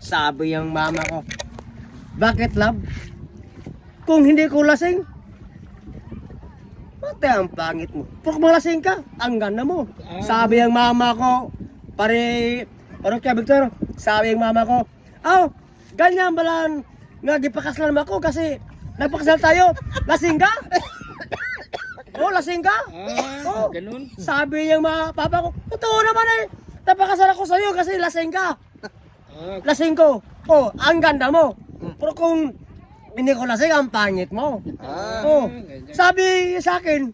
Sabi yung mama ko, bakit love? Kung hindi ko lasing, pati ang pangit mo. Pero kung malasing ka, ang ganda mo. Sabi yung mama ko, parang kaya Victor, sabi yung mama ko, oh, ganyan balan nga gipakasal mo ako kasi nagpakasal tayo, lasing ka? Oh, lasing ka? Oh, Ganun. sabi yung papa ko, totoo naman eh, napakasal ako sa'yo kasi lasing ka. Lasing ko. Oh, ang ganda mo. Pero kung hindi ko lasing, ang pangit mo. Oh, sabi sa akin,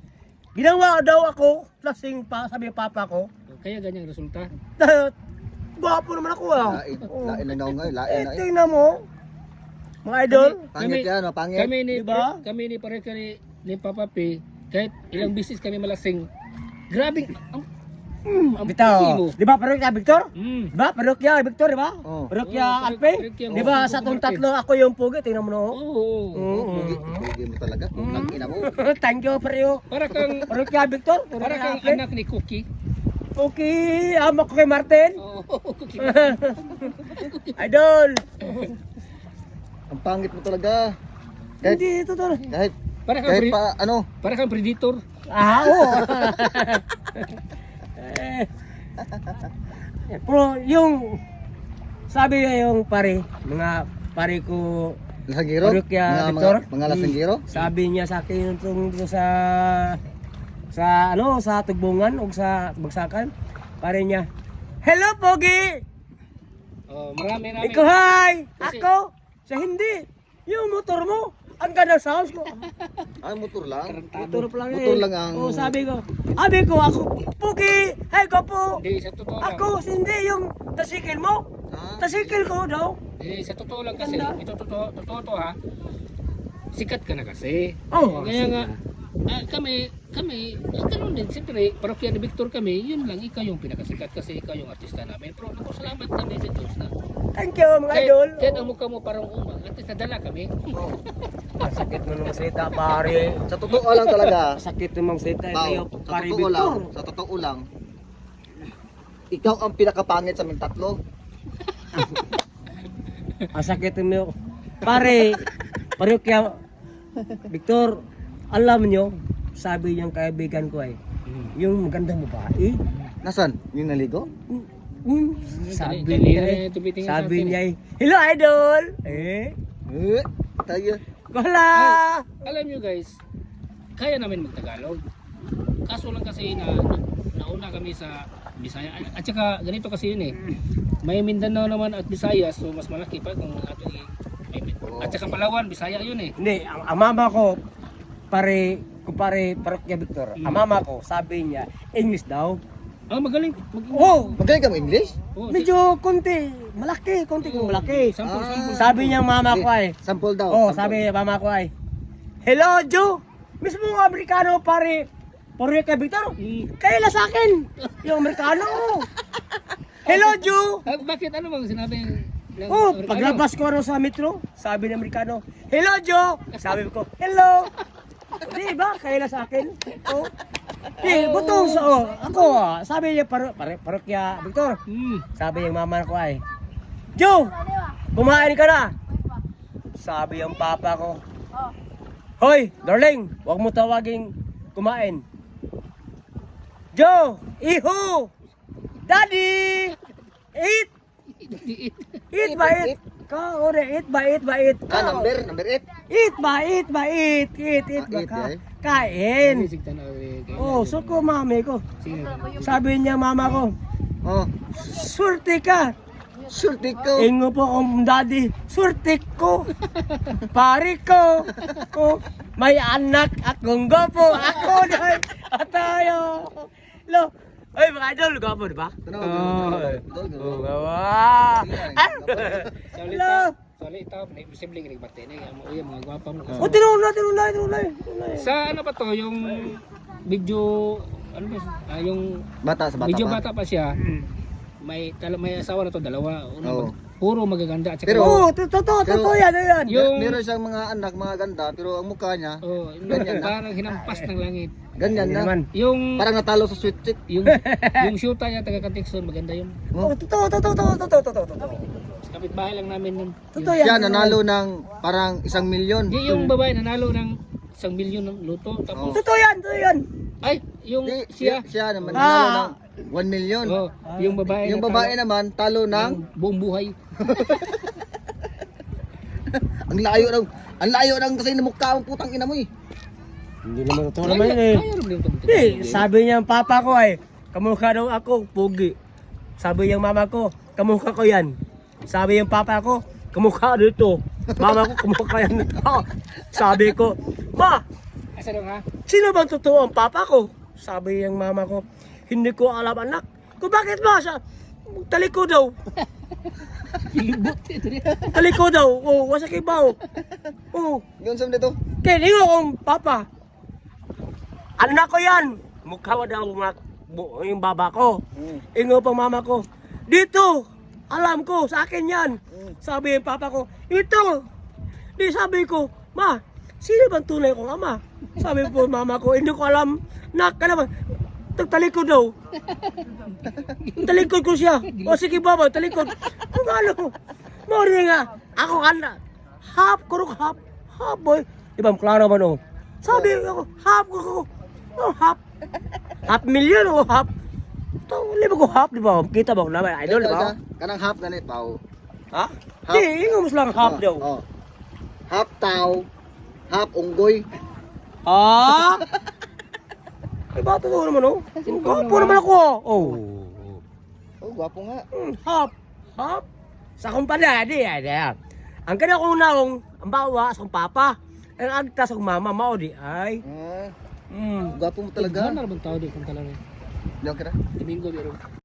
ginawa daw ako, lasing pa, sabi ng papa ko. Kaya ganyang resulta. Gwapo naman ako ah. Lain na nga, lain na. Tingnan mo. Mga idol. Pangit yan, pangit. Diba? Kami ni pare ni Papa P, kahit ilang bisis kami malasing. Grabe ang Bitaw. Di ba parokya Victor? Mm. Di ba parokya Victor, di ba? Oh. Parokya Alpe? Di ba sa itong tatlo ako yung pugi, tingnan mo no? Oo. Pugi mo talaga. Ang ina mo. Thank you pareho. Para kang Parokya Victor, para parokya kang Alpe. anak ni Cookie. Okay, amo ko kay Martin. Oo, Cookie. Idol. Ang pangit mo talaga. Kahit, Hindi totoo. Para kang kahit pa, ano, para kang predator. Oo. Pero yung sabi yung mga pare ko lasanggiro? Parokya, Victor? Mga lasanggiro? Sabi niya sa akin tungkol sa tugbungan o sa bagsakan. Pare niya, hello Pogi! Oh, marami. Ikaw hi! Kasi- Ako? Sa hindi. Yung motor mo, ang ganda sa house ko. Ay, motor lang. Motor pa lang Motor lang ang- Oh, sabi ko, ako, Pogi! Hi ko po! Hindi, sa totoo lang. Ako, hindi yung tasikil mo. Tasikil ko daw. Sa totoo lang kasi, ito totoo to ha. Sikat ka na kasi. Oh, Kaya nga, kami, ganun din. Siyempre, parokya ni Victor kami, yun lang, ikaw yung pinakasikat kasi ikaw yung artista namin. Pero ako, salamat kami sa Diyos na. thank you mga idol. Kahit ang mukha mo parang umang, at least nadala kami. Ang sakit mo ng salita, pare. Sa totoo lang talaga. Sakit ng salita, Pao, pare sa totoo lang, ikaw ang pinakapangit sa aming tatlo. Ang sakit mo. Pare, kaya Victor, alam nyo, sabi niyang kaibigan ko ay, yung magandang babae. Nasaan? Yung naligo? Sabi Kanina niya, na tumitingin sa sabi atin niya, hello idol! Tayo. Wala! Alam nyo guys, kaya namin mag-Tagalog. Kaso lang kasi nauna kami sa Bisaya. At saka ganito kasi yun eh. May Mindanao naman at Visayas, so mas malaki pa kung ato at saka Palawan, Bisaya yun eh. Hindi, ang mama ko, parokya Victor, ang mama ko, sabi niya, English daw. Magaling. Oh, Magaling ka mo English? medyo konti, malaki, malaki. Sample. Sabi niya mama ko ay, Sample daw. oh, sample. sabi niya mama ko ay, hello Joe, mismo ang Amerikano parokya Victor, kaila sa akin, yung Amerikano. Hello Joe. Bakit ano bang sinabi ng Oh, Amerikano? paglabas ko sa metro, sabi ng Amerikano, hello Joe. Sabi ko, hello. Di ba? Kaila sa akin. Oh. Butong ako, sabi niya parokya Victor. Sabi ng mama ko ay, Joe, kumain ka na. Sabi ng papa ko, hoy, darling, huwag mo tawaging kumain. Joe, iho, daddy, eat. Eat ba eat? Eat ba eat? Number 8. Eat ba eat? Eat ba Eat, ka? eh. Kain. Sigtan na Oh, so ko mami ko. Sabi niya mama ko, Oh, surti ka. surti ko. Ingo po kong daddy, surti ko. Pare ko. Oh, may anak akong gopo. Ako na. Atayo. Lo. Ay, mga idol, gopo, di ba? Gawa. Hello. Salita, posible ring Martin mga gwapa mo. Oh, tinulay. Sa ano pa to, yung video, ano ba, yung Bata sa bata medyo pa. bata pa siya, may asawa na to, dalawa. Oo. Puro magaganda. At saka, Pero- Oh, totoo yan. Yung- Meron siyang mga anak, mga ganda, pero ang mukha niya, oh, ganyan na. parang hinampas ng langit. Ganyan Hindi na. naman. Yung Parang natalo sa sweet chick. yung shoota niya taga Katixon, maganda yun. Oh, totoo. Sa kapitbahay lang namin yun. Totoo yan. Siya nanalo ng parang 1 milyon. Di yung babae nanalo ng 1 milyon ng luto. Tapos, Totoo yan. ay, yung Di, siya, siya naman nanalo ng 1 milyon. oh, yung babae, Yung babae naman talo ng buong buhay. ang layo ng kasi ng mukha ang putang ina mo eh. Hindi naman totoo naman yun eh. Kaya rin yung tumutuloy. Hindi, sabi niya ang papa ko ay, kamukha daw ako, pugi. Sabi niya mama ko, kamukha ko yan. Sabi yung papa ko, kamukha dito. Mama ko, kamukha yan. Sabi ko, ma, Asa daw nga? sino bang totoo ang papa ko? Sabi yung mama ko, hindi ko alam anak. Kung bakit ba siya? Taliko daw. Kilibot ito niya. Taliko daw. Oh, wasa kibaw. Oh, Yun sa dito. kaya lingo kong papa. Anak ko yan. Mukha mo daw yung baba ko. Ingo pang mama ko. Dito, alam ko, sa akin yan. Sabi yung papa ko, ito. Di sabi ko, ma, sino bang tunay kong ama? Sabi po mama ko, hindi ko alam. Nak, alam mo, talikod daw. Talikod ko siya. O sige baba, talikod. Kung ano, mori nga. Ako kanda. Half boy. Diba, klaro ba no? Sabi ako, half ko. Oh, half. Half million o half. Ito, lima ko half, di ba? Kita ba ko naman, idol, di ba? Kanang half ganit pao. Ha? Half. Di, ingos lang half daw. Oh. Half tao, half unggoy. Ha? Diba, totoo naman, oh. Gwapo naman ako, oh. Oh, gwapo nga. Half. Sa kumpanya, di, ang kanya kong naong, ang bawa sa kong papa, ang agta sa kong mama, mao di, ay. Ah, Mm. gwapo mo talaga. Gana bang tao di kung talaga. Diyan ka na. Domingo biro.